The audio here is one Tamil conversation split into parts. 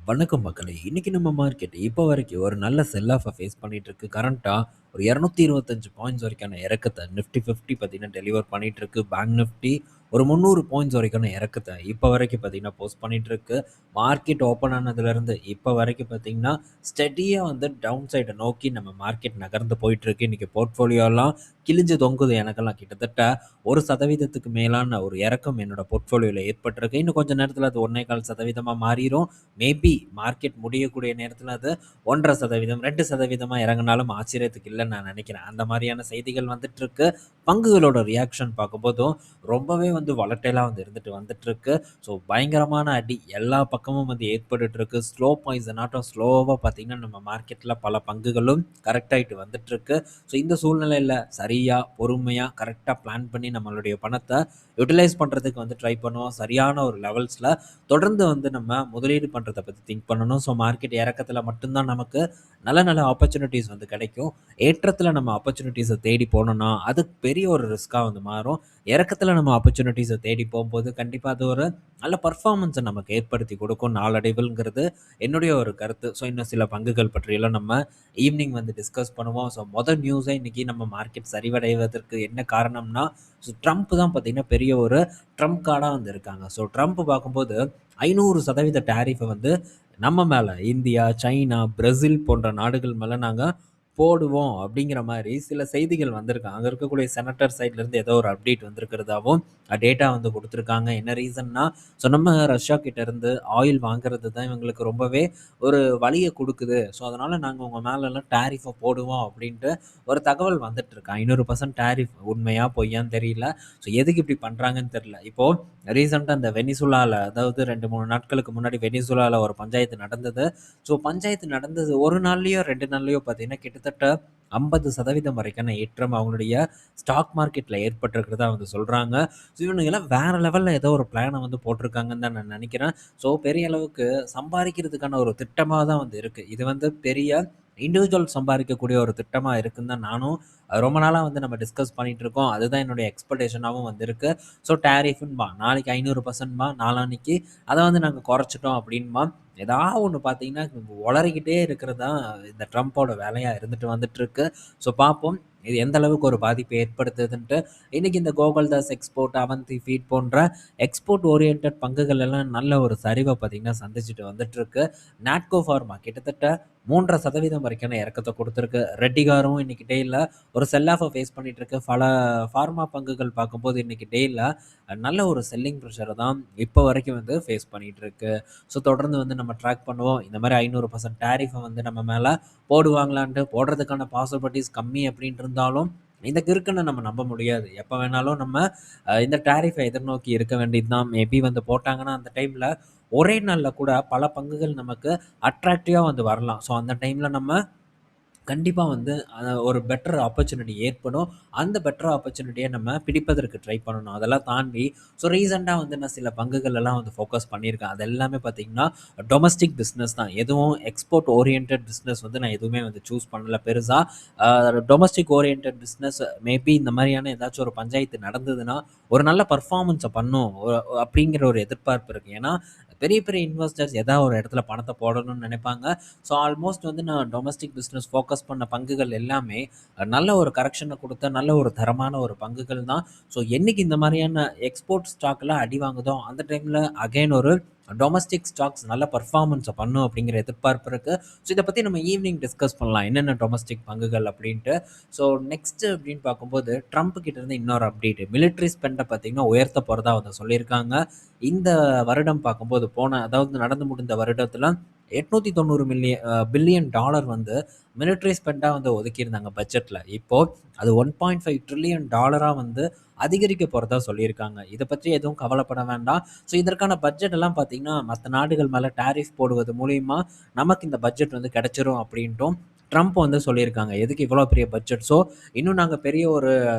வணக்கம் மக்களே! இன்னைக்கு நம்ம மார்க்கெட் இப்போ வரைக்கும் ஒரு நல்ல செல் ஆஃப்ப ஃபேஸ் பண்ணிட்டு இருக்கு. கரண்ட்டா ஒரு 225 பாயிண்ட்ஸ் வரைக்கான இறக்கத்த நிஃப்டி 50 பார்த்தீங்கன்னா, டெலிவர் பண்ணிட்டு இருக்கு. பேங்க் நிஃப்டி ஒரு 300 பாயிண்ட்ஸ் வரைக்கான இறக்கத்த இப்போ வரைக்கும் பார்த்தீங்கன்னா, போஸ்ட் பண்ணிட்டு இருக்கு. மார்க்கெட் ஓப்பன் ஆனதுலேருந்து இப்போ வரைக்கும் பார்த்தீங்கன்னா, ஸ்டெடியா வந்து டவுன் சைட நோக்கி நம்ம மார்க்கெட் நகர்ந்து போயிட்டு இருக்கு. இன்னைக்கு போர்ட்ஃபோலியோலாம் கிழிஞ்சு தொங்குது எனக்கெல்லாம். கிட்டத்தட்ட 1% மேலான ஒரு இறக்கம் என்னோட போர்ட்ஃபோலியோல ஏற்பட்டிருக்கு. இன்னும் கொஞ்ச நேரத்தில அது 1 1/4% மாறிரும். மேபி மார்க்கெட் முடியக்கூடிய நேரத்தில அது 1.5%, 2% இறங்குனாலும் ஆச்சரியத்துக்கு இல்லன்னு நான் நினைக்கிறேன். அந்த மாரியான செய்திகள் வந்துட்டுருக்கு. பங்குகளோட ரியாக்ஷன் பார்க்கும்போதும் ரொம்பவே வந்து வாலடைலா வந்து இருந்துட்டு வந்துட்டுருக்கு. ஸோ பயங்கரமான அடி எல்லா பக்கமும் வந்து ஏற்பட்டுட்டு இருக்கு. ஸ்லோ பாய்சன் ஆட்டம் ஸ்லோவா பார்த்தீங்கன்னா, நம்ம மார்க்கெட்ல பல பங்குகளும் கரெக்ட் ஆயிட்டு வந்துட்டுருக்கு. ஸோ இந்த சூழ்நிலையில சரியா, பொறுமையா, கரெக்ட்டா பிளான் பண்ணி நம்மளுடைய பணத்த யுட்டிலைஸ் பண்றதுக்கு வந்து ட்ரை பண்ணுவோம். சரியான ஒரு லெவல்ஸ்ல தொடர்ந்து வந்து நம்ம முதலீடு பண்றத பத்தி திங்க் பண்ணணும். ஸோ மார்க்கெட் இறக்கத்துல மட்டும் தான் நமக்கு நல்ல நல்ல ஆப்பர்ச்சுனிட்டீஸ் வந்து கிடைக்கும். ஏற்றத்துல நம்ம ஆப்பர்ச்சுனிட்டீஸ தேடி போனோம்னா, அது பெரிய ஒரு ரிஸ்க்கா வந்து மாறும். இறக்கத்துல நம்ம ஆப்பர்ச்சுனிட்டீஸ தேடி போம்போது, கண்டிப்பா அது ஒரு நல்ல பெர்ஃபார்மன்ஸ நமக்கு ஏற்படுத்தி கொடுக்கும் நாளடைவில்ங்கிறது என்னுடைய ஒரு கருத்து. ஸோ இன்னும் சில பங்குகள் பற்றியெல்லாம் நம்ம ஈவ்னிங் வந்து டிஸ்கஸ் பண்ணுவோம். ஸோ மொத நியூஸே இன்னைக்கு நம்ம மார்க்கெட் சரிவடைவதற்கு என்ன காரணம்னா, ஸோ ட்ரம்ப் தான் பார்த்தீங்கன்னா, பெரிய ஒரு ட்ரம்ப் கார்டா வந்து இருக்காங்க. ஸோ ட்ரம்ப் பார்க்கும்போது 500% டாரிஃப வந்து நம்ம மேல இந்தியா, சைனா, பிரேசில் போன்ற நாடுகள் மேல நாங்க போடுவோம் அப்படிங்கிற மாரி சில செய்திகள் வந்திருக்கு. அங்க இருக்கக்கூடிய செனட்டர் சைட்ல இருந்து ஏதோ ஒரு அப்டேட் வந்திருக்கிறதாவும் டேட்டா வந்து குடுத்துருக்காங்க. என்ன ரீசன்னா, ஸோ நம்ம ரஷ்யா கிட்ட இருந்து ஆயில் வாங்குறது தான் இவங்களுக்கு ரொம்பவே ஒரு வலிய குடுக்குது. ஸோ அதனால நாங்க உங்க மேலலாம் டாரிஃப போடுவோம் அப்படின்ட்டு ஒரு தகவல் வந்துட்டுருக்கு. 500% டாரிஃப் உண்மையா பொய்யான்னு தெரியல. ஸோ எதுக்கு இப்படி பண்றாங்கன்னு தெரியல. இப்போ ரீசென்ட்டா இந்த வெனிசுலால அதாவது 2, 3 நாட்களுக்கு முன்னாடி வெனிசுலால ஒரு பஞ்சாயத்து நடந்தது. ஸோ பஞ்சாயத்து நடந்தது 1 நாள்லயோ, 2 நாள்லயோ பார்த்தீங்கன்னா, கிட்டத்தட்ட 50% வரைக்கான ஏற்றம் அவங்களுடைய ஸ்டாக் மார்க்கெட்ல ஏற்பட்டிருக்கிறதா வந்து சொல்றாங்க. ஸோ இவனுங்கலாம் வேற லெவல்ல ஏதோ ஒரு பிளான வந்து போட்டிருக்காங்கன்னு தான் நான் நினைக்கிறேன். ஸோ பெரிய அளவுக்கு சம்பாரிக்கிறதுக்கான ஒரு திட்டமா தான் வந்து இருக்கு. இது வந்து பெரிய இண்டிவிஜுவல் சம்பாரிக்கக்கூடிய ஒரு திட்டமா இருக்குன்னு தான் நானும் ரொம்ப நாளா வந்து நம்ம டிஸ்கஸ் பண்ணிட்டு இருக்கோம். அதுதான் என்னுடைய எக்ஸ்பெக்டேஷனாவும் வந்திருக்கு. ஸோ டாரிஃப்ன்பான். நாளைக்கு 500%ம்பான். நாளான்னைக்கு அத வந்து நாங்க குறைச்சுட்டோம் அப்படின்பான். ஏதாவது ஒண்ணு பார்த்தீங்கன்னா, உளறிக்கிட்டே இருக்கிறது தான் இந்த ட்ரம்ப்போட வேலையா இருந்துட்டு வந்துட்டுருக்கு. ஸோ பார்ப்போம். இது எந்த அளவுக்கு ஒரு பாதிப்பை ஏற்படுத்துதுன்ட்டு. இன்னைக்கு இந்த கோகுல்தாஸ் எக்ஸ்போர்ட், அவந்தி ஃபீட் போன்ற எக்ஸ்போர்ட் ஓரியன்டட் பங்குகள் எல்லாம் நல்ல ஒரு சரிவ பார்த்தீங்கன்னா, சந்திச்சுட்டு வந்துட்டுருக்கு. நாட்கோ ஃபார்மா கிட்டத்தட்ட 3.5% வரைக்கான இறக்கத்த குடுத்திருக்கு. ரெட்டிகாரும் இன்னைக்கு டேல ஒரு செல் ஆஃப்ப ஃபேஸ் பண்ணிட்டு இருக்கு. பல ஃபார்மா பங்குகள் பார்க்கும்போது இன்னைக்கு டேல நல்ல ஒரு செல்லிங் பிரஷர தான் இப்போ வரைக்கும் வந்து ஃபேஸ் பண்ணிட்டு இருக்கு. ஸோ தொடர்ந்து வந்து நம்ம ட்ராக் பண்ணுவோம். இந்த மாரி 500% டாரிஃப வந்து நம்ம மேல போடுவாங்களான்ட்டு, போடுறதுக்கான பாசிபிலிட்டீஸ் கம்மி அப்படின்னு இருந்தாலும், இந்த கிறுக்கன நம்ம நம்ப முடியாது. எப்ப வேணாலும் நம்ம இந்த டாரிஃப எதிர்நோக்கி இருக்க வேண்டியது தான். மேபி வந்து போட்டாங்கன்னா, அந்த டைம்ல ஒரே நாள்ல கூட பல பங்குகள் நமக்கு அட்ராக்டிவா வந்து வரலாம். ஸோ அந்த டைம்ல நம்ம கண்டிப்பா வந்து ஒரு பெட்டர் ஆப்பர்ச்சுனிட்டி ஏற்படும். அந்த பெட்டர் ஆப்பர்ச்சுனிட்டிய நம்ம பிடிப்பதற்கு ட்ரை பண்ணணும். அதெல்லாம் தாண்டி ஸோ ரீசென்ட்டா வந்து நான் சில பங்குகள் எல்லாம் வந்து ஃபோக்கஸ் பண்ணியிருக்கேன். அது எல்லாமே பார்த்தீங்கன்னா, டொமஸ்டிக் பிசினஸ் தான். எதுவும் எக்ஸ்போர்ட் ஓரியன்டட் பிசினஸ் வந்து நான் எதுவுமே வந்து சூஸ் பண்ணல பெருசா. டொமஸ்டிக் ஓரியன்டட் பிசினஸ் மேபி இந்த மாரியான ஏதாச்சும் ஒரு பஞ்சாயத்து நடந்ததுன்னா, ஒரு நல்ல பெர்ஃபார்மன்ஸ பண்ணும். அப்படிங்கிற ஒரு எதிர்பார்ப்பு இருக்கு. ஏன்னா, பெரிய பெரிய இன்வெஸ்டர்ஸ் ஏதாவது ஒரு இடத்துல பணத்த போடணும்னு நினைப்பாங்க. ஸோ ஆல்மோஸ்ட் வந்து நான் டொமஸ்டிக் பிசினஸ் ஃபோக்கஸ் பண்ண பங்குகள் எல்லாமே நல்ல ஒரு கரெக்ஷன குடுத்த நல்ல ஒரு தரமான ஒரு பங்குகள் தான். ஸோ என்னைக்கு இந்த மாரியான எக்ஸ்போர்ட் ஸ்டாக்லாம் அடி வாங்குதோ, அந்த டைம்ல அகைன் ஒரு டொமஸ்டிக் ஸ்டாக்ஸ் நல்ல பெர்ஃபார்மன்ஸ பண்ணும் அப்படிங்கிற எதிர்பார்ப்பு இருக்கு. ஸோ இத பத்தி நம்ம ஈவினிங் டிஸ்கஸ் பண்ணலாம். என்னென்ன டொமஸ்டிக் பங்குகள் அப்படின்ட்டு. ஸோ நெக்ஸ்ட் அப்படின்னு பார்க்கும்போது, ட்ரம்ப் கிட்ட இருந்து இன்னொரு அப்டேட். மிலிட்டரி ஸ்பெண்ட பார்த்தீங்கன்னா உயர்த்த போறதா வந்து சொல்லியிருக்காங்க. இந்த வருடம் பார்க்கும்போது அதாவது நடந்து முடிந்த வருடத்துல 890 பில்லியன் டாலர் வந்து மிலிட்டரி ஸ்பெண்டா வந்து ஒதுக்கியிருந்தாங்க பட்ஜெட்ல. இப்போ அது 1.5 ட்ரில்லியன் டாலரா வந்து அதிகரிக்க போறதா சொல்லியிருக்காங்க. இத பற்றி எதுவும் கவலைப்பட வேண்டாம். ஸோ இதற்கான பட்ஜெட் எல்லாம் பார்த்தீங்கன்னா, மத்த நாடுகள் மேல டாரிஃப் போடுவது மூலியமா நமக்கு இந்த பட்ஜெட் வந்து கிடைச்சிரும் அப்படின்ட்டும் ட்ரம்ப் வந்து சொல்லியிருக்காங்க. எதுக்கு இவ்வளோ பெரிய பட்ஜெட்? ஸோ இன்னும் நாங்க பெரிய ஒரு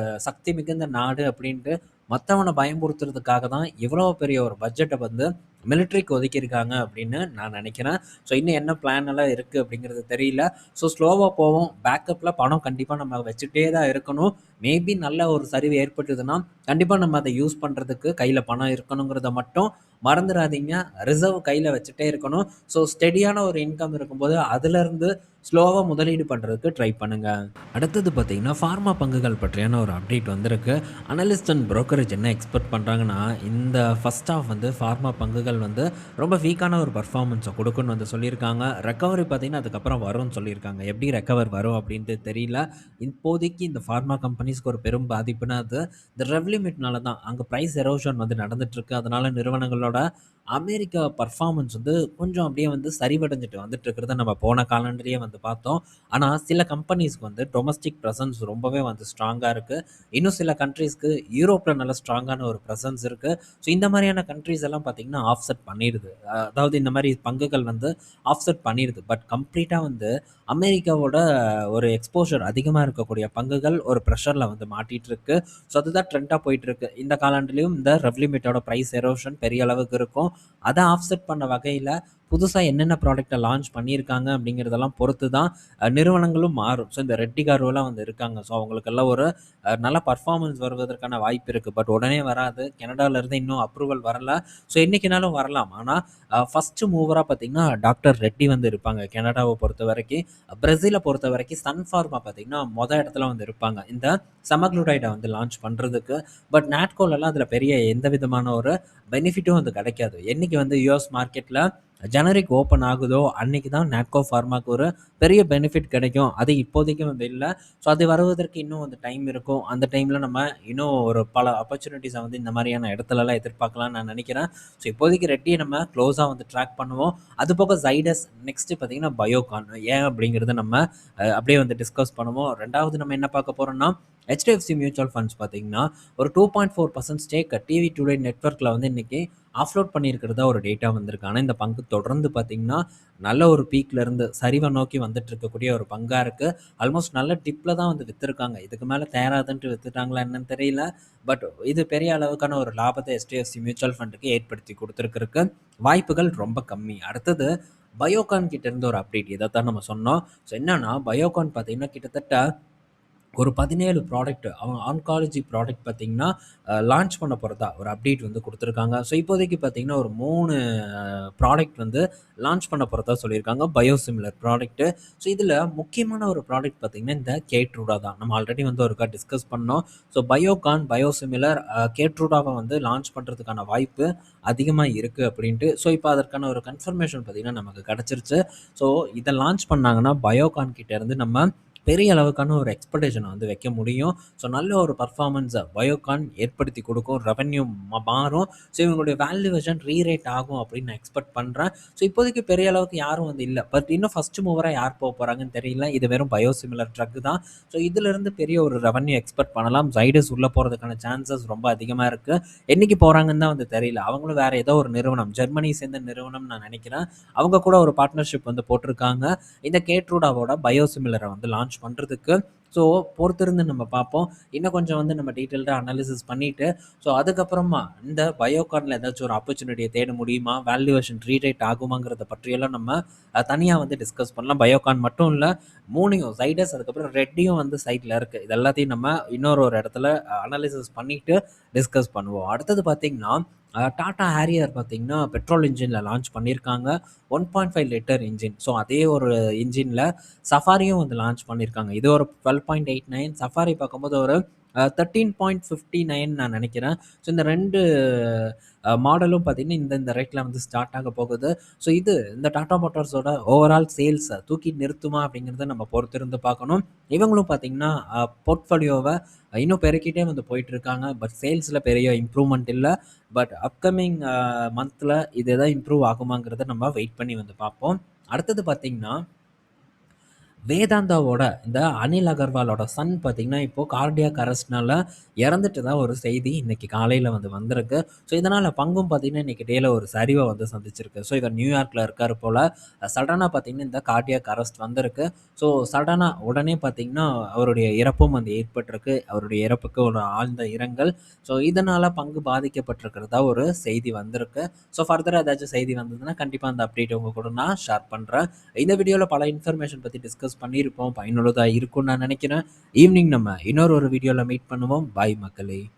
சக்தி மிகுந்த நாடு அப்படின்ட்டு மத்தவன பயமுறுத்துறதுக்காக தான் இவ்வளோ பெரிய ஒரு பட்ஜெட்ட வந்து மிலிட்ரிக்கு ஒதுக்கியிருக்காங்க அப்படின்னு நான் நினைக்கிறேன். ஸோ இன்னும் என்ன பிளான் எல்லாம் இருக்குது அப்படிங்கிறது தெரியல. ஸோ ஸ்லோவாக போவோம். பேக்கப்பில் பணம் கண்டிப்பாக நம்ம வச்சுட்டே தான் இருக்கணும். மேபி நல்ல ஒரு சரிவு ஏற்பட்டதுன்னா கண்டிப்பாக நம்ம அதை யூஸ் பண்ணுறதுக்கு கையில் பணம் இருக்கணுங்கிறத மட்டும் மறந்துடாதீங்க. ரிசர்வ் கையில் வச்சுட்டே இருக்கணும். ஸோ ஸ்டெடியான ஒரு இன்கம் இருக்கும்போது அதுலேருந்து ஸ்லோவாக முதலீடு பண்ணுறதுக்கு ட்ரை பண்ணுங்க. அடுத்தது பார்த்தீங்கன்னா ஃபார்மா பங்குகள் பற்றியான ஒரு அப்டேட் வந்திருக்கு. அனலிஸ்ட் அண்ட் புரோக்கரேஜ் என்ன எக்ஸ்பெக்ட் பண்ணுறாங்கன்னா, இந்த ஃபர்ஸ்ட் ஹாஃப் வந்து ஃபார்மா பங்குகள் வந்து ரொம்ப வீக்கான ஒரு பர்ஃபார்மன்ஸை கொடுக்குன்னு வந்து சொல்லியிருக்காங்க. ரெக்கவரி பார்த்தீங்கன்னா அதுக்கப்புறம் வரும்னு சொல்லியிருக்காங்க. எப்படி ரெக்கவர் வரும் அப்படின்ட்டு தெரியல. இப்போதைக்கு இந்த ஃபார்மா கம்பெனிஸ்க்கு ஒரு பெரும் பாதிப்புனா அது இந்த ரெவ்லிமிட்னால தான். அங்கே ப்ரைஸ் எரோஷன் வந்து நடந்துட்டுருக்கு. அதனால நிறுவனங்களோட அமெரிக்கா பர்ஃபார்மன்ஸ் வந்து கொஞ்சம் அப்படியே வந்து சரிவடைஞ்சிட்டு வந்துட்டு இருக்கிறத நம்ம போன காலண்டர்லேயே வந்து பார்த்தோம். ஆனால் சில கம்பெனிஸ்க்கு வந்து டொமஸ்டிக் ப்ரெசன்ஸ் ரொம்பவே வந்து ஸ்ட்ராங்காக இருக்குது. இன்னும் சில கண்ட்ரீஸ்க்கு யூரோப்பில் நல்ல ஸ்ட்ராங்கான ஒரு ப்ரெசன்ஸ் இருக்குது. ஸோ இந்த மாதிரியான கண்ட்ரீஸ் எல்லாம் பார்த்திங்கன்னா ஆஃப்செட் பண்ணிடுது. அதாவது இந்த மாதிரி பங்குகள் வந்து ஆஃப்செட் பண்ணிடுது. பட் கம்ப்ளீட்டாக வந்து அமெரிக்காவோட ஒரு எக்ஸ்போஷர் அதிகமாக இருக்கக்கூடிய பங்குகள் ஒரு ப்ரெஷரில் வந்து மாட்டிகிட்டு இருக்கு. ஸோ அதுதான் ட்ரெண்டாக போயிட்டுருக்கு. இந்த காலாண்டுலேயும் இந்த ரெவ்லிமிட்டோட ப்ரைஸ் எரோஷன் பெரிய அளவுக்கு இருக்கும். அதை ஆஃப்செட் பண்ண வகையில் புதுசாக என்னென்ன ப்ராடக்ட்டை லான்ச் பண்ணியிருக்காங்க அப்படிங்கிறதெல்லாம் பொறுத்து தான் நிறுவனங்களும் மாறும். ஸோ இந்த ரெட்டி கார்வெலாம் வந்து இருக்காங்க. ஸோ அவங்களுக்கெல்லாம் ஒரு நல்ல பர்ஃபார்மன்ஸ் வருவதற்கான வாய்ப்பு இருக்குது. பட் உடனே வராது. கனடாவிலேருந்து இன்னும் அப்ரூவல் வரல. ஸோ என்றைக்குனாலும் வரலாம். ஆனால் ஃபஸ்ட்டு மூவராக பார்த்திங்கன்னா டாக்டர் ரெட்டி வந்து இருப்பாங்க கனடாவை பொறுத்த வரைக்கும். பிரேசிலை பொறுத்த வரைக்கும் சன் ஃபார்மா பார்த்திங்கன்னா மொதல் இடத்துல வந்து இருப்பாங்க இந்த சமக்ளூடைடை வந்து லான்ச் பண்ணுறதுக்கு. பட் நாட்கோலெல்லாம் அதில் பெரிய எந்த விதமான ஒரு பெனிஃபிட்டும் வந்து கிடைக்காது. என்றைக்கு வந்து யூஎஸ் மார்க்கெட்டில் ஜெனரிக் ஓப்பன் ஆகுதோ அன்றைக்கி தான் நாட்கோ ஃபார்மாவுக்கு ஒரு பெரிய பெனிஃபிட் கிடைக்கும். அது இப்போதைக்கு வந்து இல்லை. ஸோ அது வருவதற்கு இன்னும் வந்து டைம் இருக்கும். அந்த டைமில் நம்ம இன்னும் ஒரு பல ஆப்பர்ச்சுனிட்டிஸை வந்து இந்த மாதிரியான இடத்துலலாம் எதிர்பார்க்கலாம்னு நான் நினைக்கிறேன். ஸோ இப்போதைக்கு ரெட்டியை நம்ம க்ளோஸாக வந்து ட்ராக் பண்ணுவோம். அது போக ஜைடஸ் நெக்ஸ்ட்டு பார்த்திங்கன்னா பயோகான் ஏன் அப்படிங்கிறத நம்ம அப்படியே வந்து டிஸ்கஸ் பண்ணுவோம். ரெண்டாவது நம்ம என்ன பார்க்க போகிறோம்னா ஹெச்டிஎஃப்சி மியூச்சுவல் ஃபண்ட்ஸ் பார்த்திங்கன்னா ஒரு 2.4% ஸ்டேக் டிவி டுடே நெட்வொர்க்கில் வந்து இன்றைக்கி ஆஃப்லோட் பண்ணியிருக்கிறதா ஒரு டேட்டா வந்திருக்கு. ஆனால் இந்த பங்கு தொடர்ந்து பார்த்திங்கன்னா நல்ல ஒரு பீக்லேருந்து சரிவை நோக்கி வந்துட்டு இருக்கக்கூடிய ஒரு பங்காக இருக்குது. ஆல்மோஸ்ட் நல்ல டிப்பில் தான் வந்து விற்றுருக்காங்க. இதுக்கு மேலே தேராதுன்ட்டு விற்றுட்டாங்களா என்னன்னு தெரியல. பட் இது பெரிய அளவுக்கான ஒரு லாபத்தை ஹெச்டிஎஃப்சி மியூச்சுவல் ஃபண்டுக்கு ஏற்படுத்தி கொடுத்துருக்கிறதுக்கு வாய்ப்புகள் ரொம்ப கம்மி. அடுத்தது பயோகான் கிட்டேருந்து ஒரு அப்டேட் இதை தான் நம்ம சொன்னோம். ஸோ என்னன்னா பயோகான் பார்த்திங்கன்னா கிட்டத்தட்ட ஒரு 17 ப்ராடக்ட் அவங்க ஆன்காலஜி ப்ராடக்ட் பார்த்திங்கன்னா லான்ச் பண்ண போகிறதா ஒரு அப்டேட் வந்து கொடுத்துருக்காங்க. ஸோ இப்போதைக்கு பார்த்திங்கன்னா ஒரு 3 ப்ராடக்ட் வந்து லான்ச் பண்ண போகிறதா சொல்லியிருக்காங்க. Biosimilar product. ஸோ இதில் முக்கியமான ஒரு ப்ராடக்ட் பார்த்திங்கன்னா இந்த கேட்ரூடா தான். நம்ம ஆல்ரெடி வந்து ஒருக்கா டிஸ்கஸ் பண்ணோம். ஸோ பயோகான் பயோசிமிலர் கேட்ரூடாவை வந்து லான்ச் பண்ணுறதுக்கான வாய்ப்பு அதிகமாக இருக்குது அப்படின்ட்டு. ஸோ இப்போ அதற்கான ஒரு கன்ஃபர்மேஷன் பார்த்திங்கன்னா நமக்கு கிடச்சிருச்சு. ஸோ இதை லான்ச் பண்ணாங்கன்னா பயோகான் கிட்டேருந்து நம்ம பெரிய அளவுக்கான ஒரு எக்ஸ்பெக்டேஷனை வந்து வைக்க முடியும். ஸோ நல்ல ஒரு பர்ஃபார்மன்ஸை பயோகான் ஏற்படுத்தி கொடுக்கும். ரெவென்யூ மாறும். ஸோ இவங்களுடைய வேல்யூவேஷன் ரீரேட் ஆகும் அப்படின்னு நான் எக்ஸ்பெக்ட் பண்ணுறேன். ஸோ இப்போதைக்கு பெரிய அளவுக்கு யாரும் வந்து இல்லை. பட் இன்னும் ஃபஸ்ட்டு மூவராக யார் போக போகிறாங்கன்னு தெரியல. இது வெறும் பயோசிமிலர் ட்ரக் தான். ஸோ இதிலிருந்து பெரிய ஒரு ரெவென்யூ எக்ஸ்பெக்ட் பண்ணலாம். ஜைடஸ் உள்ளே போகிறதுக்கான சான்சஸ் ரொம்ப அதிகமாக இருக்குது. என்றைக்கு போகிறாங்கன்னு தான் வந்து தெரியல. அவங்களும் வேறு ஏதோ ஒரு நிறுவனம் ஜெர்மனி சேர்ந்த நிறுவனம் நான் நினைக்கிறேன். அவங்க கூட ஒரு பார்ட்னர்ஷிப் வந்து போட்டிருக்காங்க இந்த கேட்ரூடாவோட பயோசிமிலரை வந்து லான்ச் பண்ணுறதுக்கு. ஸோ பொறுத்திருந்து நம்ம பார்ப்போம். இன்னும் கொஞ்சம் வந்து நம்ம டீட்டெயில்டாக அனாலிசிஸ் பண்ணிவிட்டு ஸோ அதுக்கப்புறமா இந்த பயோகானில் ஏதாச்சும் ஒரு ஆப்பர்ச்சுனிட்டியை தேட முடியுமா, வேல்யூவேஷன் ரீரேட் ஆகுமாங்கிறத பற்றியெல்லாம் நம்ம தனியாக வந்து டிஸ்கஸ் பண்ணலாம். பயோகான் மட்டும் இல்லை, 3யும் ஜைடஸ் அதுக்கப்புறம் ரெட்டியும் வந்து சைட்டில் இருக்குது. இது எல்லாத்தையும் நம்ம ஒரு இடத்துல அனாலிசிஸ் பண்ணிவிட்டு டிஸ்கஸ் பண்ணுவோம். அடுத்தது பார்த்திங்கன்னா டாடா ஹேரியர் பார்த்திங்கன்னா பெட்ரோல் இன்ஜினில் லான்ச் பண்ணியிருக்காங்க. 1.5 லிட்டர் இன்ஜின். ஸோ அதே ஒரு இன்ஜினில் சஃபாரியும் வந்து லான்ச் பண்ணியிருக்காங்க. இது ஒரு 12.89. சஃபாரி பார்க்கும்போது ஒரு 13.59 நான் நினைக்கிறேன். ஸோ இந்த 2 மாடலும் பார்த்திங்கன்னா இந்த ரேட்டில் வந்து ஸ்டார்ட் ஆக போகுது. ஸோ இது இந்த டாடா மோட்டார்ஸோட ஓவரால் சேல்ஸை தூக்கி நிறுத்துமா அப்படிங்கிறத நம்ம பொறுத்திருந்து பார்க்கணும். இவங்களும் பார்த்திங்கன்னா போர்ட்ஃபோலியோவை இன்னும் பெருக்கிட்டே வந்து போயிட்டுருக்காங்க. பட் சேல்ஸில் பெரிய இம்ப்ரூவ்மெண்ட் இல்லை. பட் அப்கமிங் மந்தில் இது எதாவது இம்ப்ரூவ் ஆகுமாங்கிறத நம்ம வெயிட் பண்ணி வந்து பார்ப்போம். அடுத்தது பார்த்திங்கன்னா வேதாந்தாவோட இந்த அனில் அகர்வாலோட சன் பார்த்தீங்கன்னா, இப்போ கார்டியாக் அரெஸ்ட்னால இறந்துட்டதா ஒரு செய்தி இன்னைக்கு காலையில வந்திருக்கு. ஸோ, இதனால பங்கும் பார்த்தீங்கன்னா, இன்னைக்கு டேல ஒரு சரிவ சந்திச்சிருக்கு. ஸோ, இவர் நியூயார்க்ல இருக்காரு போல. சடனா பார்த்தீங்கன்னா, இந்த கார்டியாக் அரெஸ்ட் வந்திருக்கு. ஸோ, சடனா உடனே பார்த்தீங்கன்னா, அவருடைய இறப்பும் ஏற்பட்டிருக்கு. அவருடைய இறப்புக்கு ஒரு ஆழ்ந்த இரங்கல். ஸோ, இதனால பங்கு பாதிக்கப்பட்டிருக்கிறதா ஒரு செய்தி வந்திருக்கு. ஸோ, ஃபர்தரா ஏதாச்சும் செய்தி வந்ததுன்னா, கண்டிப்பா அந்த அப்டேட் உங்க கூட நான் ஷேர் பண்றேன். இந்த வீடியோல பல இன்ஃபர்மேஷன் பத்தி டிஸ்கஸ் பண்ணியிருப்போம். பயனுள்ளதா இருக்கும்னு நான் நினைக்கிறேன். ஈவினிங் நம்ம இன்னொரு வீடியோல மீட் பண்ணுவோம். பாய் மக்களே!